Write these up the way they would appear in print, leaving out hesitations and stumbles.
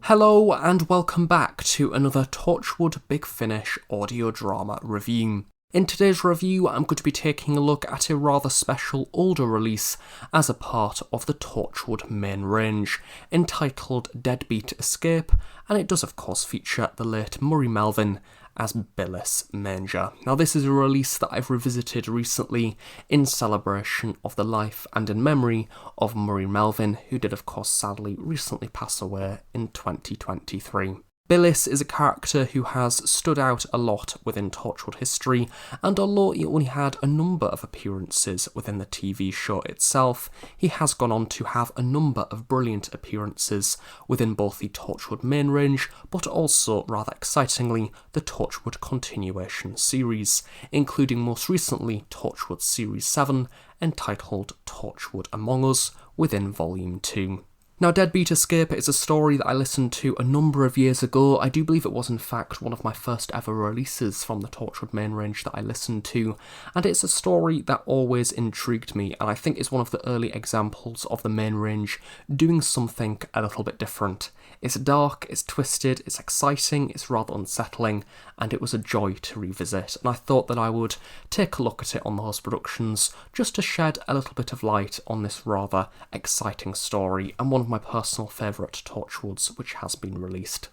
Hello and welcome back to another Torchwood Big Finish audio drama review. In today's review, I'm going to be taking a look at a rather special older release as a part of the Torchwood main range, entitled Deadbeat Escape, and it does of course feature the late Murray Melvin as Billis Manger. Now this is a release that I've revisited recently in celebration of the life and in memory of Murray Melvin, who did of course sadly recently pass away in 2023. Billis is a character who has stood out a lot within Torchwood history, and although he only had a number of appearances within the TV show itself, he has gone on to have a number of brilliant appearances within both the Torchwood main range, but also, rather excitingly, the Torchwood continuation series, including most recently Torchwood Series 7, entitled Torchwood Among Us, within Volume 2. Now, Deadbeat Escape is a story that I listened to a number of years ago. I do believe it was in fact one of my first ever releases from the Torchwood main range that I listened to, and it's a story that always intrigued me, and I think it's one of the early examples of the main range doing something a little bit different. It's dark, it's twisted, it's exciting, it's rather unsettling, and it was a joy to revisit, and I thought that I would take a look at it on the Host Productions just to shed a little bit of light on this rather exciting story, and one of my personal favourite Torchwoods which has been released.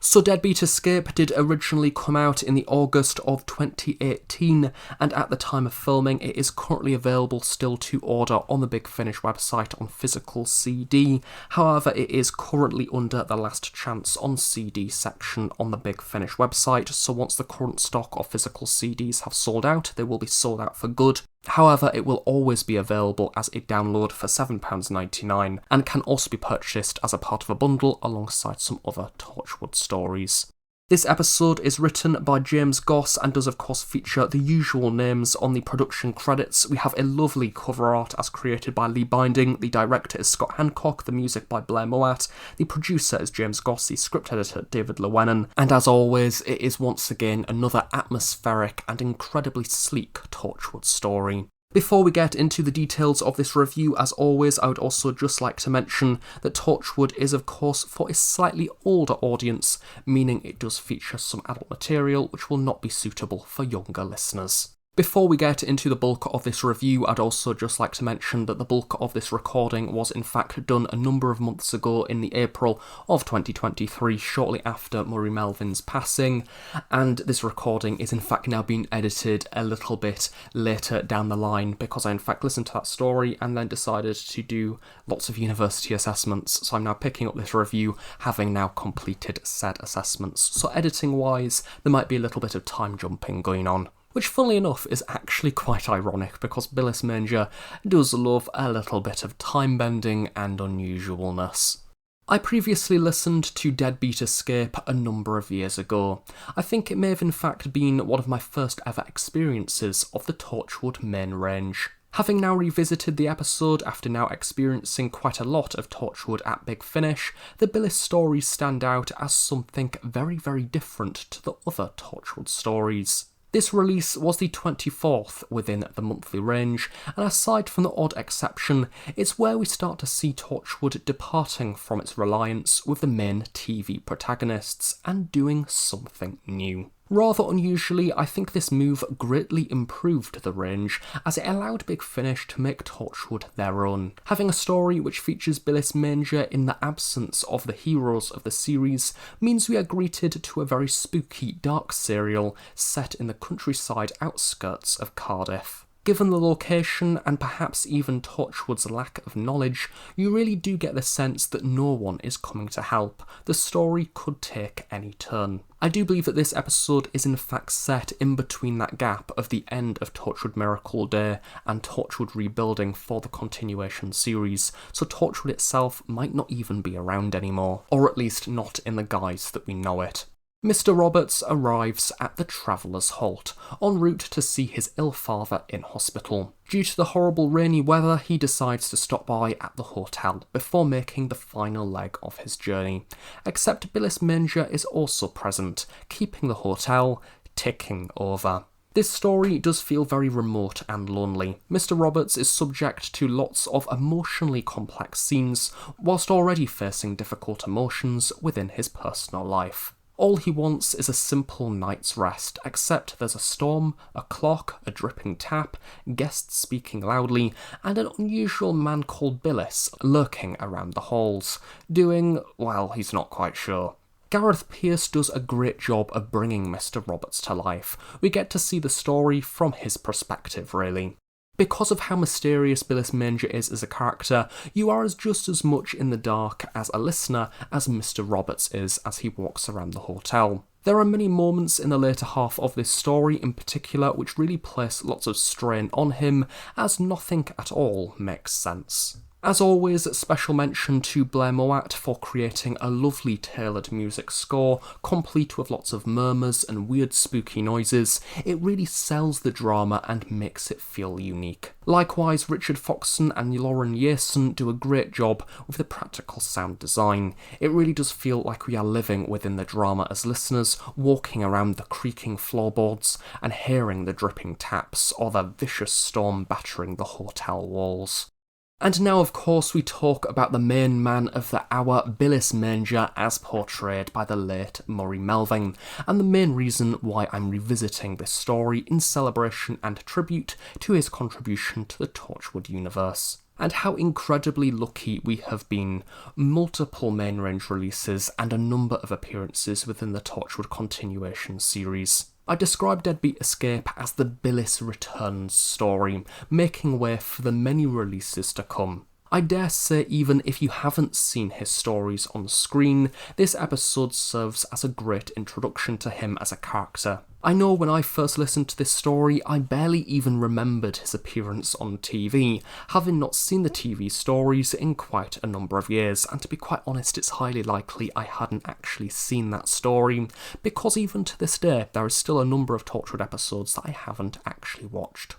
So Deadbeat Escape did originally come out in the August of 2018, and at the time of filming it is currently available still to order on the Big Finish website on physical CD. However, it is currently under the last chance on CD section on the Big Finish website, so once the current stock of physical CDs have sold out, they will be sold out for good. However, it will always be available as a download for £7.99 and can also be purchased as a part of a bundle alongside some other Torchwood stories. This episode is written by James Goss and does of course feature the usual names on the production credits. We have a lovely cover art as created by Lee Binding, the director is Scott Hancock, the music by Blair Mowat, the producer is James Goss, the script editor David Llewellyn, and as always it is once again another atmospheric and incredibly sleek Torchwood story. Before we get into the details of this review, as always, I would also just like to mention that Torchwood is of course for a slightly older audience, meaning it does feature some adult material which will not be suitable for younger listeners. Before we get into the bulk of this review, I'd also just like to mention that the bulk of this recording was in fact done a number of months ago in the April of 2023, shortly after Murray Melvin's passing, and this recording is in fact now being edited a little bit later down the line because I in fact listened to that story and then decided to do lots of university assessments, so I'm now picking up this review having now completed said assessments. So editing wise, there might be a little bit of time jumping going on, which funnily enough is actually quite ironic because Billis Manger does love a little bit of time bending and unusualness. I previously listened to Deadbeat Escape a number of years ago. I think it may have in fact been one of my first ever experiences of the Torchwood main range. Having now revisited the episode after now experiencing quite a lot of Torchwood at Big Finish, the Billis stories stand out as something very, very different to the other Torchwood stories. This release was the 24th within the monthly range, and aside from the odd exception, it's where we start to see Torchwood departing from its reliance with the main TV protagonists and doing something new. Rather unusually, I think this move greatly improved the range, as it allowed Big Finish to make Torchwood their own. Having a story which features Billis Manger in the absence of the heroes of the series means we are greeted to a very spooky, dark serial set in the countryside outskirts of Cardiff. Given the location, and perhaps even Torchwood's lack of knowledge, you really do get the sense that no one is coming to help. The story could take any turn. I do believe that this episode is in fact set in between that gap of the end of Torchwood Miracle Day and Torchwood rebuilding for the continuation series, so Torchwood itself might not even be around anymore, or at least not in the guise that we know it. Mr. Roberts arrives at the Traveller's Halt, en route to see his ill father in hospital. Due to the horrible rainy weather, he decides to stop by at the hotel before making the final leg of his journey. Except Billis Manger is also present, keeping the hotel ticking over. This story does feel very remote and lonely. Mr. Roberts is subject to lots of emotionally complex scenes, whilst already facing difficult emotions within his personal life. All he wants is a simple night's rest, except there's a storm, a clock, a dripping tap, guests speaking loudly, and an unusual man called Billis lurking around the halls, doing, well, he's not quite sure. Gareth Pierce does a great job of bringing Mr. Roberts to life. We get to see the story from his perspective, really. Because of how mysterious Billis Manger is as a character, you are just as much in the dark as a listener as Mr. Roberts is as he walks around the hotel. There are many moments in the later half of this story in particular which really place lots of strain on him, as nothing at all makes sense. As always, special mention to Blair Mowat for creating a lovely tailored music score, complete with lots of murmurs and weird spooky noises. It really sells the drama and makes it feel unique. Likewise, Richard Foxton and Lauren Yason do a great job with the practical sound design. It really does feel like we are living within the drama as listeners, walking around the creaking floorboards and hearing the dripping taps or the vicious storm battering the hotel walls. And now, of course, we talk about the main man of the hour, Billis Manger, as portrayed by the late Murray Melvin, and the main reason why I'm revisiting this story in celebration and tribute to his contribution to the Torchwood universe. And how incredibly lucky we have been. Multiple main range releases and a number of appearances within the Torchwood continuation series. I describe Deadbeat Escape as the Billis Returns story, making way for the many releases to come. I dare say even if you haven't seen his stories on screen, this episode serves as a great introduction to him as a character. I know when I first listened to this story, I barely even remembered his appearance on TV, having not seen the TV stories in quite a number of years, and to be quite honest, it's highly likely I hadn't actually seen that story, because even to this day, there is still a number of Torchwood episodes that I haven't actually watched.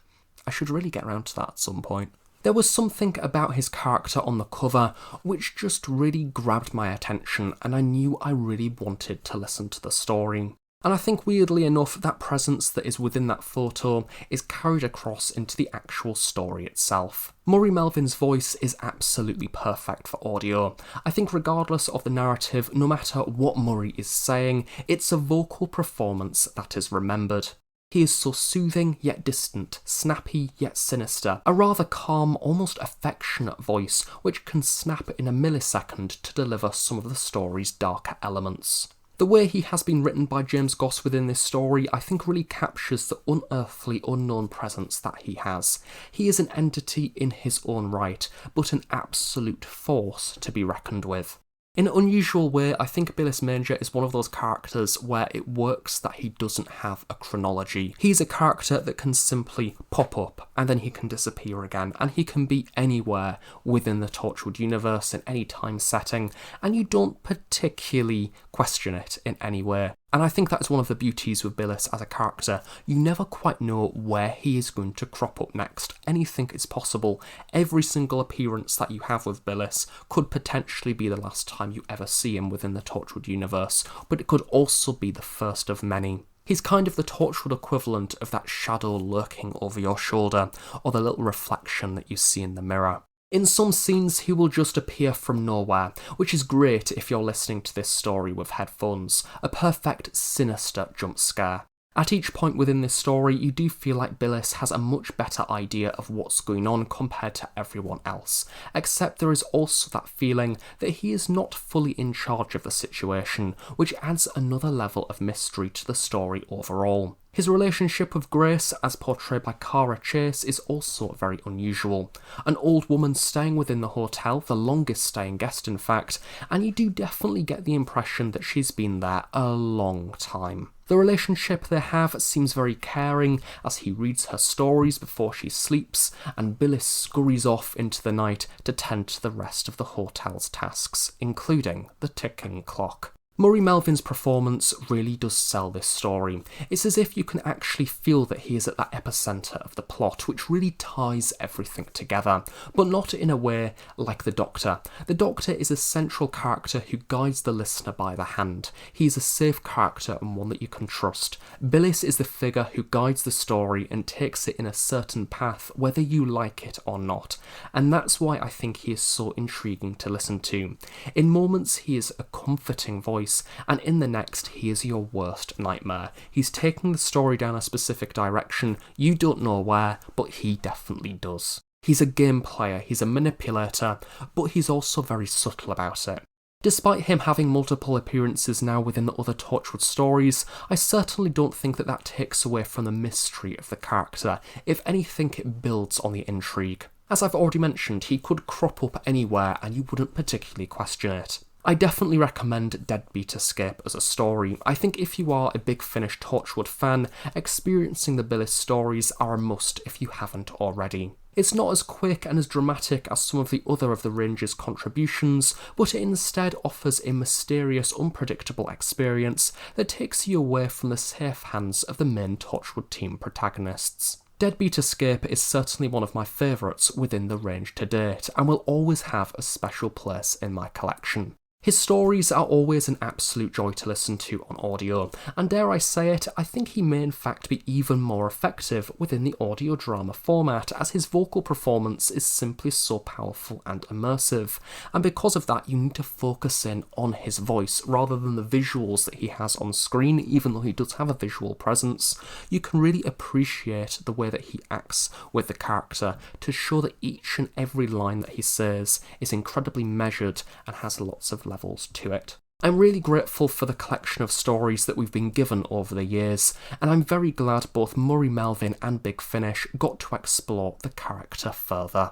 I should really get around to that at some point. There was something about his character on the cover which just really grabbed my attention, and I knew I really wanted to listen to the story. And I think weirdly enough, that presence that is within that photo is carried across into the actual story itself. Murray Melvin's voice is absolutely perfect for audio. I think regardless of the narrative, no matter what Murray is saying, it's a vocal performance that is remembered. He is so soothing yet distant, snappy yet sinister, a rather calm, almost affectionate voice which can snap in a millisecond to deliver some of the story's darker elements. The way he has been written by James Goss within this story I think really captures the unearthly, unknown presence that he has. He is an entity in his own right, but an absolute force to be reckoned with. In an unusual way, I think Billis Manger is one of those characters where it works that he doesn't have a chronology. He's a character that can simply pop up and then he can disappear again, and he can be anywhere within the Torchwood universe in any time setting, and you don't particularly question it in any way. And I think that is one of the beauties with Billis as a character. You never quite know where he is going to crop up next. Anything is possible. Every single appearance that you have with Billis could potentially be the last time you ever see him within the Torchwood universe, but it could also be the first of many. He's kind of the Torchwood equivalent of that shadow lurking over your shoulder, or the little reflection that you see in the mirror. In some scenes, he will just appear from nowhere, which is great if you're listening to this story with headphones, a perfect sinister jump scare. At each point within this story, you do feel like Billis has a much better idea of what's going on compared to everyone else, except there is also that feeling that he is not fully in charge of the situation, which adds another level of mystery to the story overall. His relationship with Grace, as portrayed by Cara Chase, is also very unusual. An old woman staying within the hotel, the longest staying guest in fact, and you do definitely get the impression that she's been there a long time. The relationship they have seems very caring as he reads her stories before she sleeps, and Billis scurries off into the night to tend to the rest of the hotel's tasks, including the ticking clock. Murray Melvin's performance really does sell this story. It's as if you can actually feel that he is at that epicentre of the plot, which really ties everything together, but not in a way like the Doctor. The Doctor is a central character who guides the listener by the hand. He is a safe character and one that you can trust. Billis is the figure who guides the story and takes it in a certain path, whether you like it or not, and that's why I think he is so intriguing to listen to. In moments he is a comforting voice, and in the next he is your worst nightmare. He's taking the story down a specific direction, you don't know where, but he definitely does. He's a game player, he's a manipulator, but he's also very subtle about it. Despite him having multiple appearances now within the other Torchwood stories, I certainly don't think that that takes away from the mystery of the character. If anything, it builds on the intrigue. As I've already mentioned, he could crop up anywhere and you wouldn't particularly question it. I definitely recommend Deadbeat Escape as a story. I think if you are a Big Finish Torchwood fan, experiencing the Billis stories are a must if you haven't already. It's not as quick and as dramatic as some of the other of the range's contributions, but it instead offers a mysterious, unpredictable experience that takes you away from the safe hands of the main Torchwood team protagonists. Deadbeat Escape is certainly one of my favourites within the range to date, and will always have a special place in my collection. His stories are always an absolute joy to listen to on audio, and dare I say it, I think he may in fact be even more effective within the audio drama format, as his vocal performance is simply so powerful and immersive, and because of that you need to focus in on his voice rather than the visuals that he has on screen. Even though he does have a visual presence, you can really appreciate the way that he acts with the character to show that each and every line that he says is incredibly measured and has lots of levels to it. I'm really grateful for the collection of stories that we've been given over the years, and I'm very glad both Murray Melvin and Big Finish got to explore the character further.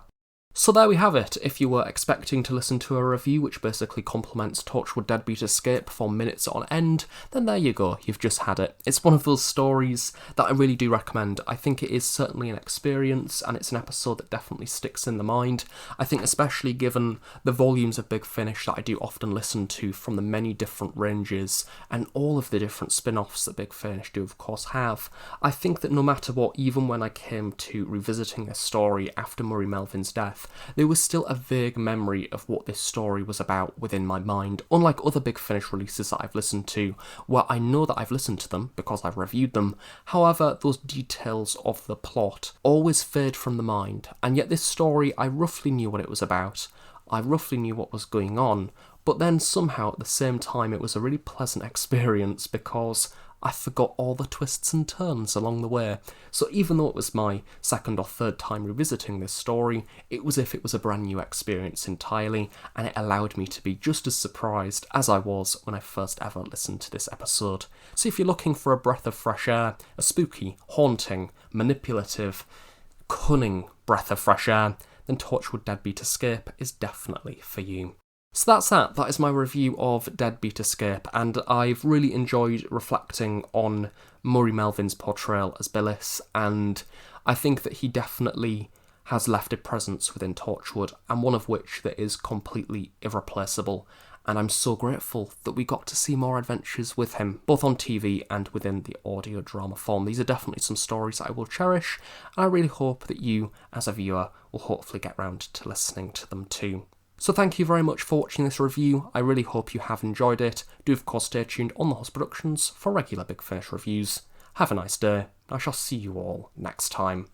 So there we have it. If you were expecting to listen to a review which basically complements Torchwood Deadbeat Escape for minutes on end, then there you go, you've just had it. It's one of those stories that I really do recommend. I think it is certainly an experience, and it's an episode that definitely sticks in the mind. I think especially given the volumes of Big Finish that I do often listen to from the many different ranges, and all of the different spin-offs that Big Finish do of course have, I think that no matter what, even when I came to revisiting this story after Murray Melvin's death, there was still a vague memory of what this story was about within my mind, unlike other Big Finish releases that I've listened to, where I know that I've listened to them because I've reviewed them. However, those details of the plot always fade from the mind, and yet this story, I roughly knew what it was about, I roughly knew what was going on, but then somehow at the same time it was a really pleasant experience because I forgot all the twists and turns along the way. So even though it was my second or third time revisiting this story, it was as if it was a brand new experience entirely, and it allowed me to be just as surprised as I was when I first ever listened to this episode. So if you're looking for a breath of fresh air, a spooky, haunting, manipulative, cunning breath of fresh air, then Torchwood Deadbeat Escape is definitely for you. So that's that. That is my review of Deadbeat Escape, and I've really enjoyed reflecting on Murray Melvin's portrayal as Billis, and I think that he definitely has left a presence within Torchwood, and one of which that is completely irreplaceable, and I'm so grateful that we got to see more adventures with him, both on TV and within the audio drama form. These are definitely some stories that I will cherish, and I really hope that you, as a viewer, will hopefully get round to listening to them too. So thank you very much for watching this review. I really hope you have enjoyed it. Do of course stay tuned on The Host Productions for regular Big Finish reviews. Have a nice day. I shall see you all next time.